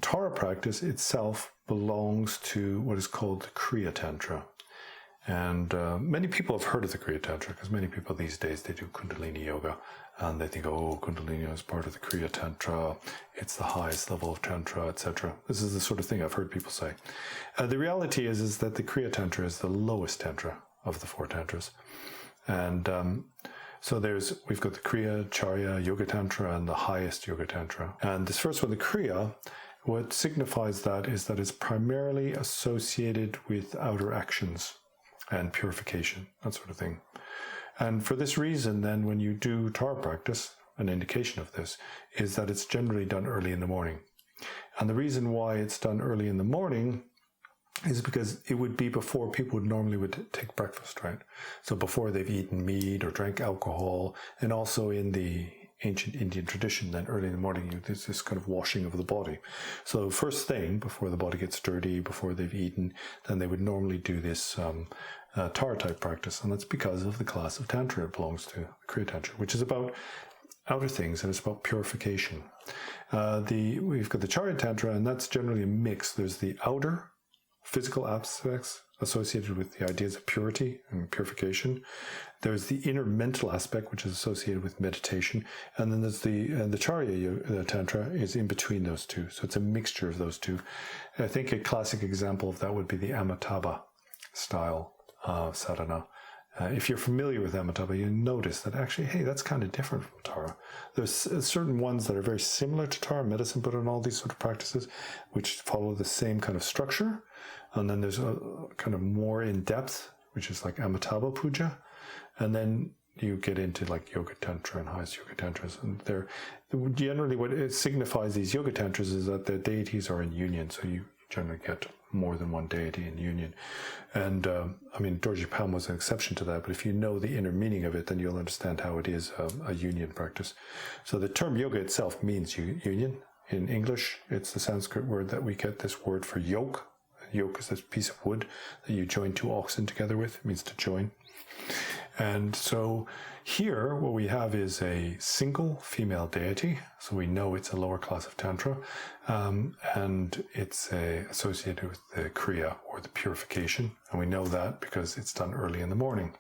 Tara practice itself belongs to what is called the Kriya Tantra. And many people have heard of the Kriya Tantra because many people these days, they do Kundalini Yoga and they think, oh, Kundalini Yoga is part of the Kriya Tantra. It's the highest level of Tantra, etc. This is the sort of thing I've heard people say. The reality is that the Kriya Tantra is the lowest Tantra of the 4 Tantras. And so we've got the Kriya, Charya, Yoga Tantra, and the Highest Yoga Tantra. And this first one, the Kriya, what signifies that is that it's primarily associated with outer actions and purification, that sort of thing. And for this reason, then, when you do Tara practice, an indication of this is that it's generally done early in the morning. And the reason why it's done early in the morning is because it would be before people would take breakfast, right? So before they've eaten meat or drank alcohol, and also in the ancient Indian tradition, then early in the morning, there's this kind of washing of the body. So first thing, before the body gets dirty, before they've eaten, then they would normally do this Tara type practice. And that's because of the class of Tantra it belongs to, Kriya Tantra, which is about outer things and it's about purification. We've got the Charya Tantra, and that's generally a mix. There's the outer physical aspects associated with the ideas of purity and purification. There's the inner mental aspect, which is associated with meditation. And then there's the Charya Tantra is in between those two. So it's a mixture of those two. I think a classic example of that would be the Amitabha style sadhana. If you're familiar with Amitabha, you notice that actually, hey, that's kind of different from Tara. There's certain ones that are very similar to Tara, medicine Buddha, and all these sort of practices, which follow the same kind of structure. And then there's a kind of more in depth, which is like Amitabha Puja. And then you get into like Yoga Tantra and Highest Yoga Tantras. And they're generally what it signifies, these Yoga Tantras, is that the deities are in union. So you generally get more than one deity in union. And I mean, Dorje Palm was an exception to that, but if you know the inner meaning of it, then you'll understand how it is a union practice. So the term yoga itself means union. In English, it's the Sanskrit word that we get this word for yoke. Yoke is this piece of wood that you join 2 oxen together with. It means to join. And so here, what we have is a single female deity. So we know it's a lower class of Tantra. And it's associated with the Kriya, or the purification. And we know that because it's done early in the morning.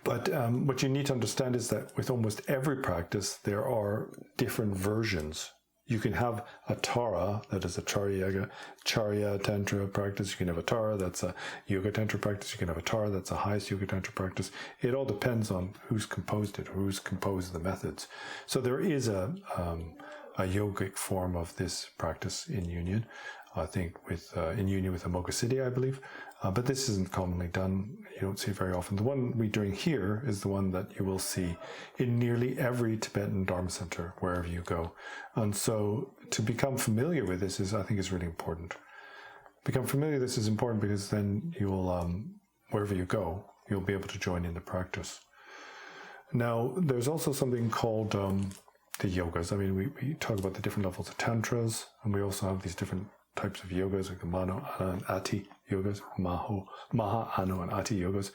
But what you need to understand is that with almost every practice, there are different versions. You can have a Tara, that is a Charya Tantra practice. You can have a Tara, that's a Yoga Tantra practice. You can have a Tara, that's a Highest Yoga Tantra practice. It all depends on who's composed it, or who's composed the methods. So there is a yogic form of this practice in union, I think, in union with Amoghasiddhi, I believe. But this isn't commonly done. You don't see it very often. The one we're doing here is the one that you will see in nearly every Tibetan Dharma center, wherever you go. And so to become familiar with this I think is really important. Become familiar with this is important because then you'll, wherever you go, you'll be able to join in the practice. Now, there's also something called the yogas. I mean, we talk about the different levels of tantras, and we also have these different types of yogas, like the Mano, Ana, and Ati yogas, Maha, Anu, and Ati yogas.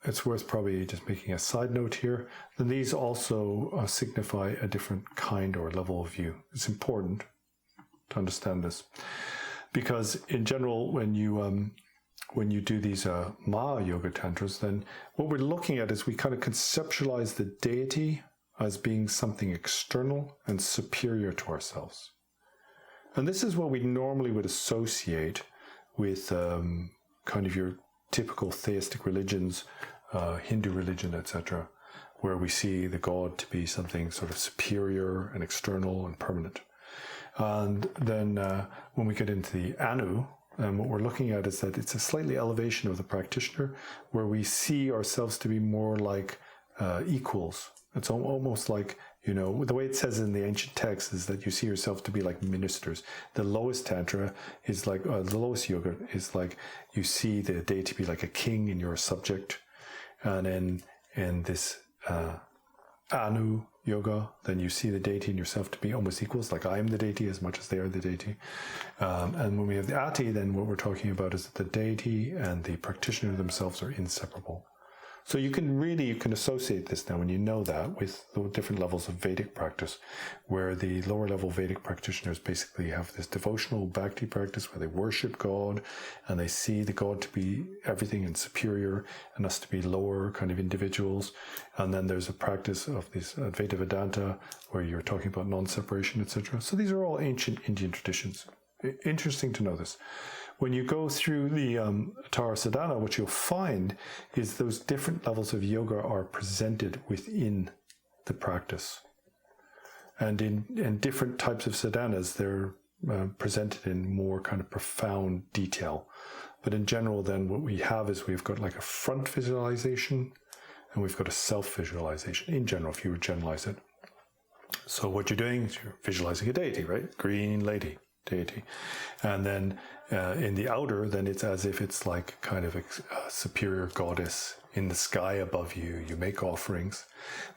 It's worth probably just making a side note here. Then these also signify a different kind or level of view. It's important to understand this, because in general, when you do these Maha Yoga Tantras, then what we're looking at is we kind of conceptualize the deity as being something external and superior to ourselves. And this is what we normally would associate with kind of your typical theistic religions, Hindu religion, etc., where we see the god to be something sort of superior and external and permanent. And then when we get into the Anu, what we're looking at is that it's a slightly elevation of the practitioner, where we see ourselves to be more like equals. It's almost like, you know, the way it says in the ancient texts is that you see yourself to be like ministers. The lowest tantra is like, the lowest yoga is like, you see the deity to be like a king and you're a subject. And then in this Anu yoga, then you see the deity and yourself to be almost equals, like I am the deity as much as they are the deity. And when we have the Ati, then what we're talking about is that the deity and the practitioner themselves are inseparable. So you can associate this now when you know that with the different levels of Vedic practice, where the lower level Vedic practitioners basically have this devotional bhakti practice where they worship God and they see the God to be everything and superior and us to be lower kind of individuals. And then there's a practice of this Advaita Vedanta where you're talking about non-separation, etc. So these are all ancient Indian traditions. Interesting to know this. When you go through the Tara Sadhana, what you'll find is those different levels of yoga are presented within the practice. And in different types of sadhanas, they're presented in more kind of profound detail. But in general, then, what we have is we've got like a front visualization and we've got a self-visualization, in general, if you would generalize it. So what you're doing is you're visualizing a deity, right? Green lady. Deity. And then in the outer, then it's as if it's like kind of a superior goddess in the sky above you. You make offerings.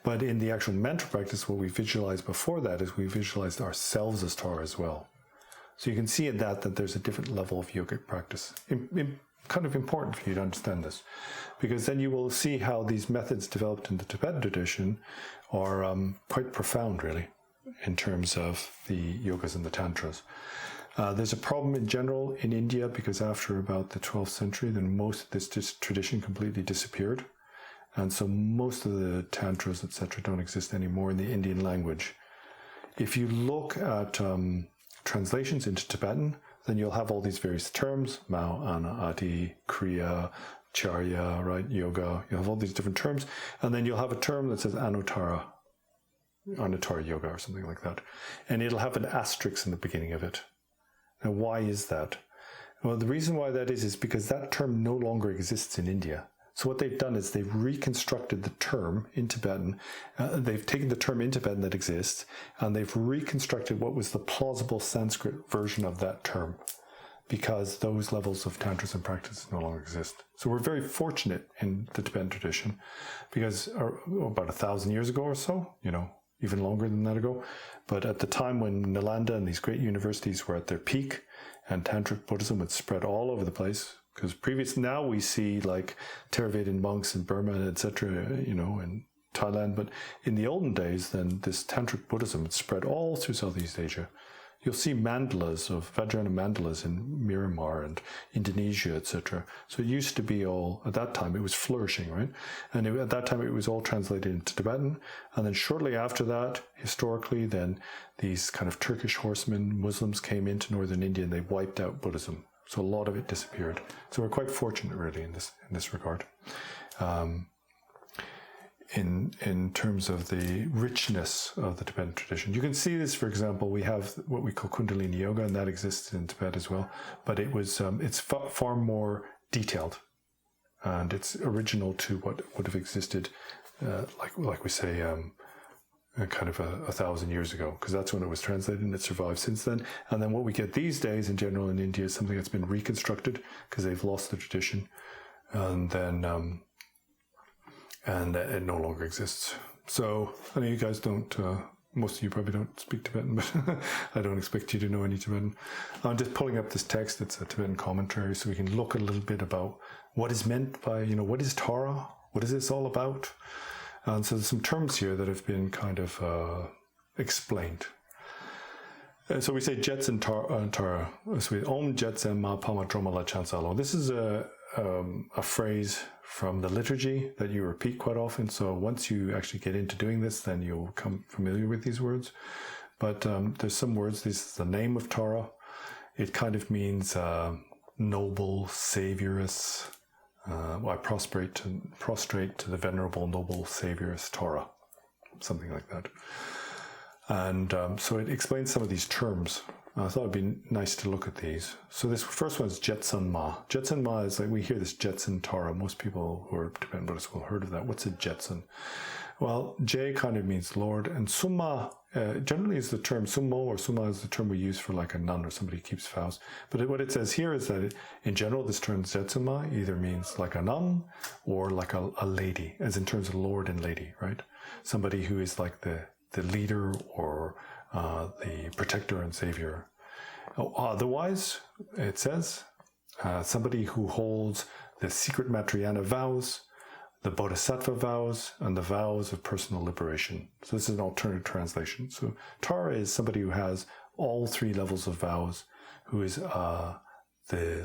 But in the actual mental practice, what we visualize before that is we visualized ourselves as Tara as well. So you can see in that there's a different level of yogic practice. Kind of important for you to understand this, because then you will see how these methods developed in the Tibetan tradition are quite profound, really, in terms of the yogas and the tantras. There's a problem in general in India because after about the 12th century, then most of this tradition completely disappeared. And so most of the tantras, etc., don't exist anymore in the Indian language. If you look at translations into Tibetan, then you'll have all these various terms, Mao, Ana, Adi, Kriya, Charya, right, Yoga. You'll have all these different terms. And then you'll have a term that says Anuttara Yoga or something like that. And it'll have an asterisk in the beginning of it. Now, why is that? Well, the reason why that is because that term no longer exists in India. So what they've done is they've reconstructed the term in Tibetan. They've taken the term in Tibetan that exists, and they've reconstructed what was the plausible Sanskrit version of that term, because those levels of tantras and practice no longer exist. So we're very fortunate in the Tibetan tradition, because about 1,000 years ago or so, even longer than that ago. But at the time when Nalanda and these great universities were at their peak and tantric Buddhism had spread all over the place, because now we see like Theravadan monks in Burma, etc., in Thailand. But in the olden days, then this tantric Buddhism had spread all through Southeast Asia. You'll see mandalas of Vajrayana mandalas in Myanmar and Indonesia, etc. So it used to be all, at that time, it was flourishing, right? And at that time, it was all translated into Tibetan. And then shortly after that, historically, then these kind of Turkish horsemen, Muslims came into northern India and they wiped out Buddhism. So a lot of it disappeared. So we're quite fortunate, really, in this regard. In terms of the richness of the Tibetan tradition. You can see this, for example, we have what we call Kundalini Yoga, and that exists in Tibet as well, but it's far more detailed, and it's original to what would have existed, like we say, kind of 1,000 years ago, because that's when it was translated, and it survived since then. And then what we get these days in general in India is something that's been reconstructed because they've lost the tradition, and then and it no longer exists. So I know you guys don't, most of you probably don't speak Tibetan, but I don't expect you to know any Tibetan. I'm just pulling up this text. It's a Tibetan commentary, so we can look a little bit about what is meant by, what is Tara? What is this all about? And so there's some terms here that have been kind of explained. So we say Jetsen Tara. So we Om Jetsen Ma Pama Dromala Chansalo. This is a phrase from the liturgy that you repeat quite often. So once you actually get into doing this, then you'll become familiar with these words. But there's some words. This is the name of Tara. It kind of means noble, saviorous. I prostrate to the venerable, noble, saviorous Tara. Something like that. And so it explains some of these terms. I thought it'd be nice to look at these. So this first one is Jetsen Ma. Jetsen Ma is like, we hear this Jetsen Tara. Most people who are Tibetan Buddhists will have heard of that. What's a Jetsen? Well, J kind of means Lord, and Summa generally is the term, Summo or Summa is the term we use for like a nun or somebody who keeps vows. But what it says here is that in general, this term Jetsen Ma either means like a nun or like a lady, as in terms of Lord and lady, right? Somebody who is like the leader or the protector and savior. Otherwise, it says, somebody who holds the secret Vajrayana vows, the Bodhisattva vows, and the vows of personal liberation. So this is an alternative translation. So Tara is somebody who has all three levels of vows, who is the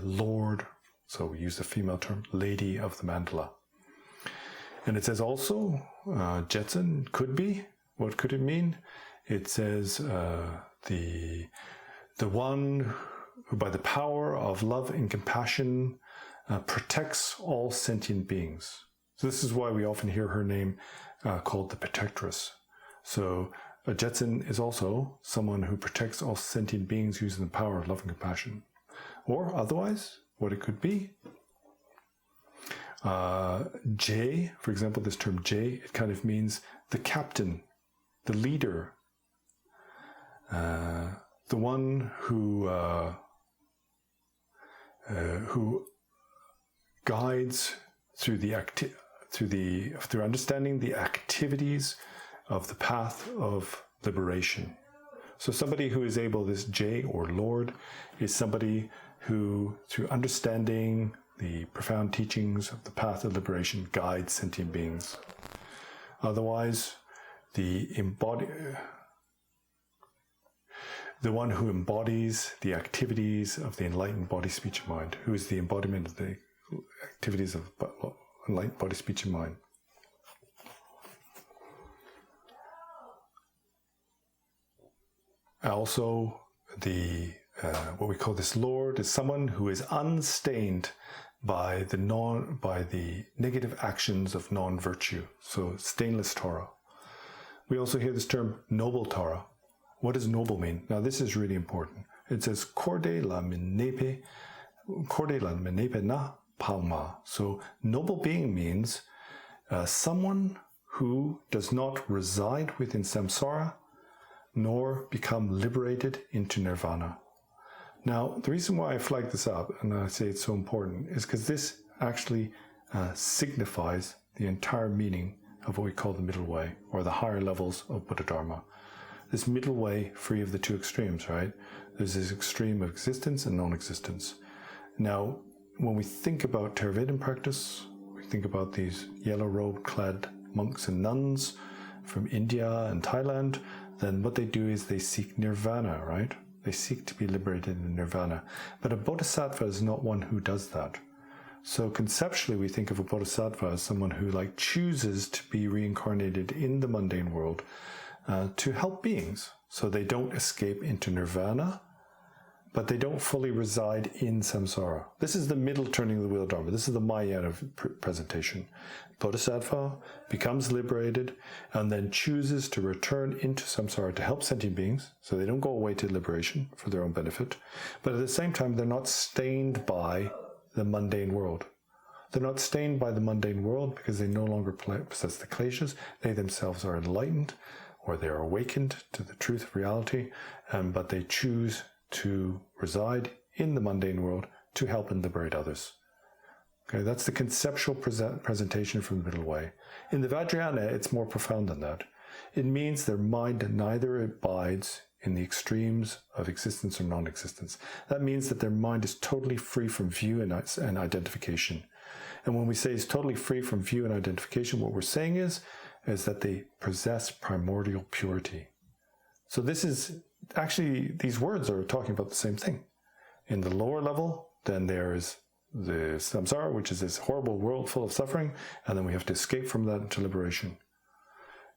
Lord, so we use the female term, Lady of the Mandala. And it says also, Jetson could be, what could it mean? It says the one who by the power of love and compassion protects all sentient beings. So this is why we often hear her name called the protectress. So Jetson is also someone who protects all sentient beings using the power of love and compassion. Or otherwise, what it could be. J, for example, this term J, it kind of means the captain, the leader, the one who guides through understanding the activities of the path of liberation. So somebody who is able, this J or Lord, is somebody who, through understanding the profound teachings of the path of liberation, guides sentient beings. Otherwise, the one who embodies the activities of the enlightened body, speech, and mind, who is the embodiment of the activities of enlightened body, speech, and mind. Also, what we call this Lord is someone who is unstained by the negative actions of non-virtue. So stainless Tara. We also hear this term noble Tara. What does noble mean? Now this is really important. It says corde la menepe na palma. So noble being means someone who does not reside within samsara nor become liberated into nirvana. Now, the reason why I flag this up, and I say it's so important, is because this actually signifies the entire meaning of what we call the middle way, or the higher levels of Buddha Dharma. This middle way, free of the two extremes, right? There's this extreme of existence and non-existence. Now, when we think about Theravada practice, we think about these yellow robe-clad monks and nuns from India and Thailand, then what they do is they seek nirvana, right? They seek to be liberated in nirvana. But a bodhisattva is not one who does that. So conceptually, we think of a bodhisattva as someone who chooses to be reincarnated in the mundane world to help beings. So they don't escape into nirvana, but they don't fully reside in samsara. This is the middle turning of the wheel dharma. This is the Mahayana presentation. Bodhisattva becomes liberated and then chooses to return into samsara to help sentient beings, so they don't go away to liberation for their own benefit, but at the same time they're not stained by the mundane world. They're not stained by the mundane world because they no longer possess the kleshas. They themselves are enlightened, or they are awakened to the truth of reality, but they choose to reside in the mundane world to help and liberate others. Okay, that's the conceptual presentation from the middle way. In the Vajrayana, it's more profound than that. It means their mind neither abides in the extremes of existence or non-existence. That means that their mind is totally free from view and identification. And when we say it's totally free from view and identification, what we're saying is that they possess primordial purity. So this is actually, these words are talking about the same thing. In the lower level, then there is the samsara, which is this horrible world full of suffering, and then we have to escape from that into liberation.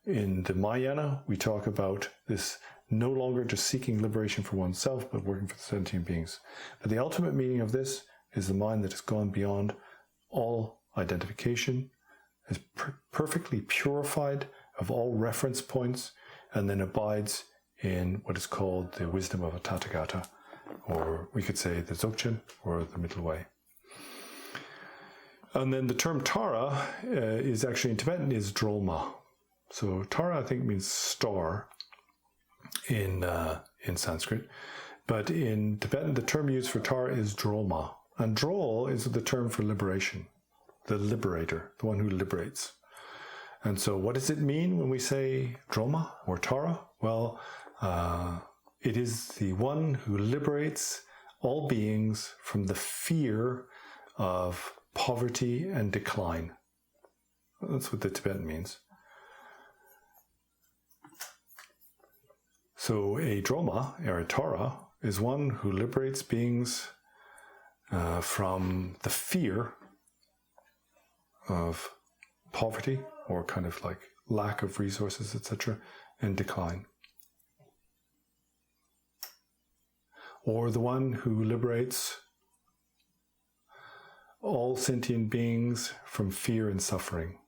In the Mahayana, we talk about this no longer just seeking liberation for oneself, but working for the sentient beings. But the ultimate meaning of this is the mind that has gone beyond all identification, is perfectly purified of all reference points, and then abides in what is called the wisdom of a Tathagata, or we could say the Dzogchen, or the middle way. And then the term Tara is actually in Tibetan is Drolma. So Tara, I think, means star in Sanskrit, but in Tibetan the term used for Tara is Drolma, and Drol is the term for liberation, the liberator, the one who liberates. And so what does it mean when we say Drolma or Tara? Well, it is the one who liberates all beings from the fear of poverty and decline. That's what the Tibetan means. So a droma, or a Tara, is one who liberates beings from the fear of poverty, or kind of like lack of resources, etc., and decline. Or the one who liberates all sentient beings from fear and suffering.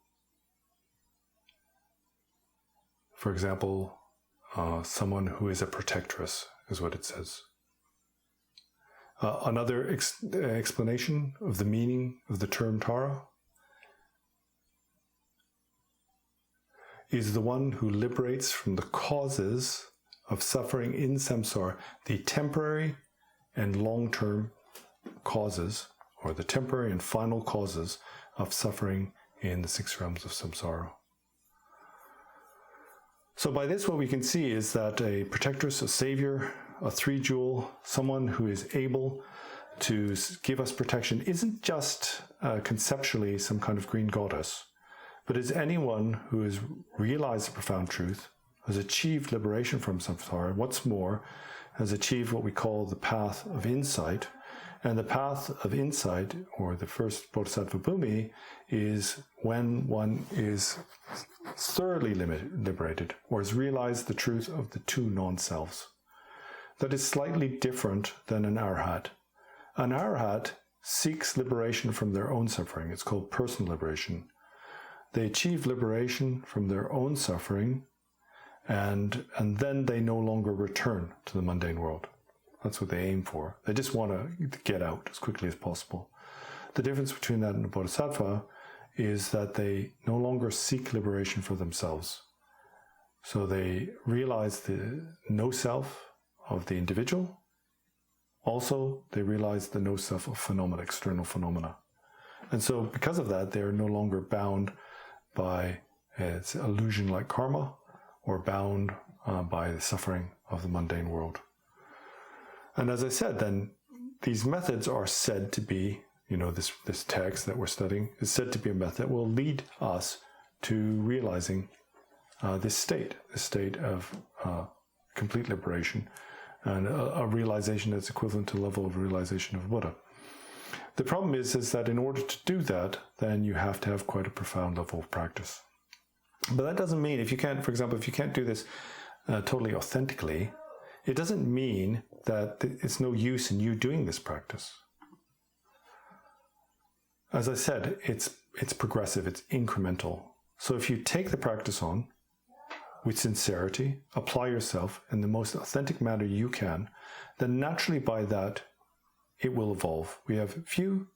For example, someone who is a protectress is what it says. Another explanation of the meaning of the term Tara is the one who liberates from the causes of suffering in samsara, the temporary and long-term causes, or the temporary and final causes of suffering in the 6 realms of samsara. So by this, what we can see is that a protectress, a savior, a 3-jewel, someone who is able to give us protection, isn't just conceptually some kind of green goddess, but is anyone who has realized the profound truth, has achieved liberation from samsara, what's more, has achieved what we call the path of insight. And the path of insight, or the first bodhisattva bhumi, is when one is thoroughly liberated, or has realized the truth of the 2 non-selves. That is slightly different than an arhat. An arhat seeks liberation from their own suffering. It's called personal liberation. They achieve liberation from their own suffering, and then they no longer return to the mundane world. That's what they aim for. They just want to get out as quickly as possible. The difference between that and a bodhisattva is that they no longer seek liberation for themselves. So they realize the no-self of the individual. Also, they realize the no-self of phenomena, external phenomena. And so because of that, they are no longer bound by its illusion like karma, or bound by the suffering of the mundane world. And as I said, then these methods are said to be, this text that we're studying is said to be a method that will lead us to realizing this state of complete liberation, and a realization that's equivalent to the level of realization of Buddha. The problem is that in order to do that, then you have to have quite a profound level of practice. But that doesn't mean, if you can't do this totally authentically, it doesn't mean that it's no use in you doing this practice. As I said, it's progressive, it's incremental. So if you take the practice on with sincerity, apply yourself in the most authentic manner you can, then naturally by that, it will evolve. We have view,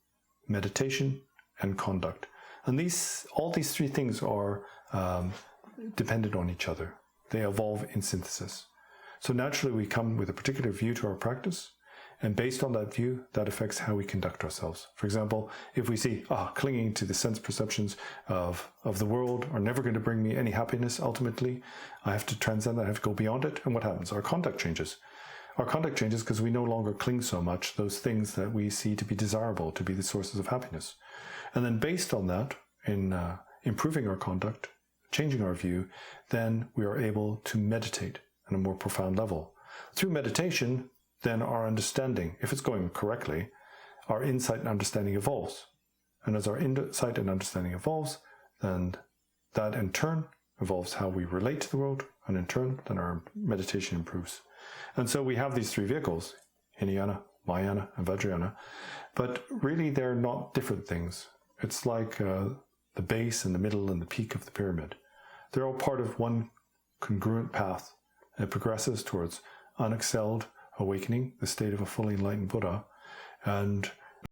meditation, and conduct. And all these 3 things are dependent on each other. They evolve in synthesis. So naturally we come with a particular view to our practice, and based on that view, that affects how we conduct ourselves. For example, if we see, clinging to the sense perceptions of the world are never going to bring me any happiness ultimately, I have to transcend that, I have to go beyond it, and what happens? Our conduct changes. Our conduct changes because we no longer cling so much those things that we see to be desirable, to be the sources of happiness. And then based on that, in improving our conduct, changing our view, then we are able to meditate on a more profound level. Through meditation, then our understanding, if it's going correctly, our insight and understanding evolves. And as our insight and understanding evolves, then that in turn evolves how we relate to the world, and in turn, then our meditation improves. And so we have these 3 vehicles, Hinayana, Mahayana, and Vajrayana, but really they're not different things. It's like the base and the middle and the peak of the pyramid. They're all part of one congruent path. It progresses towards unexcelled awakening, the state of a fully enlightened Buddha. And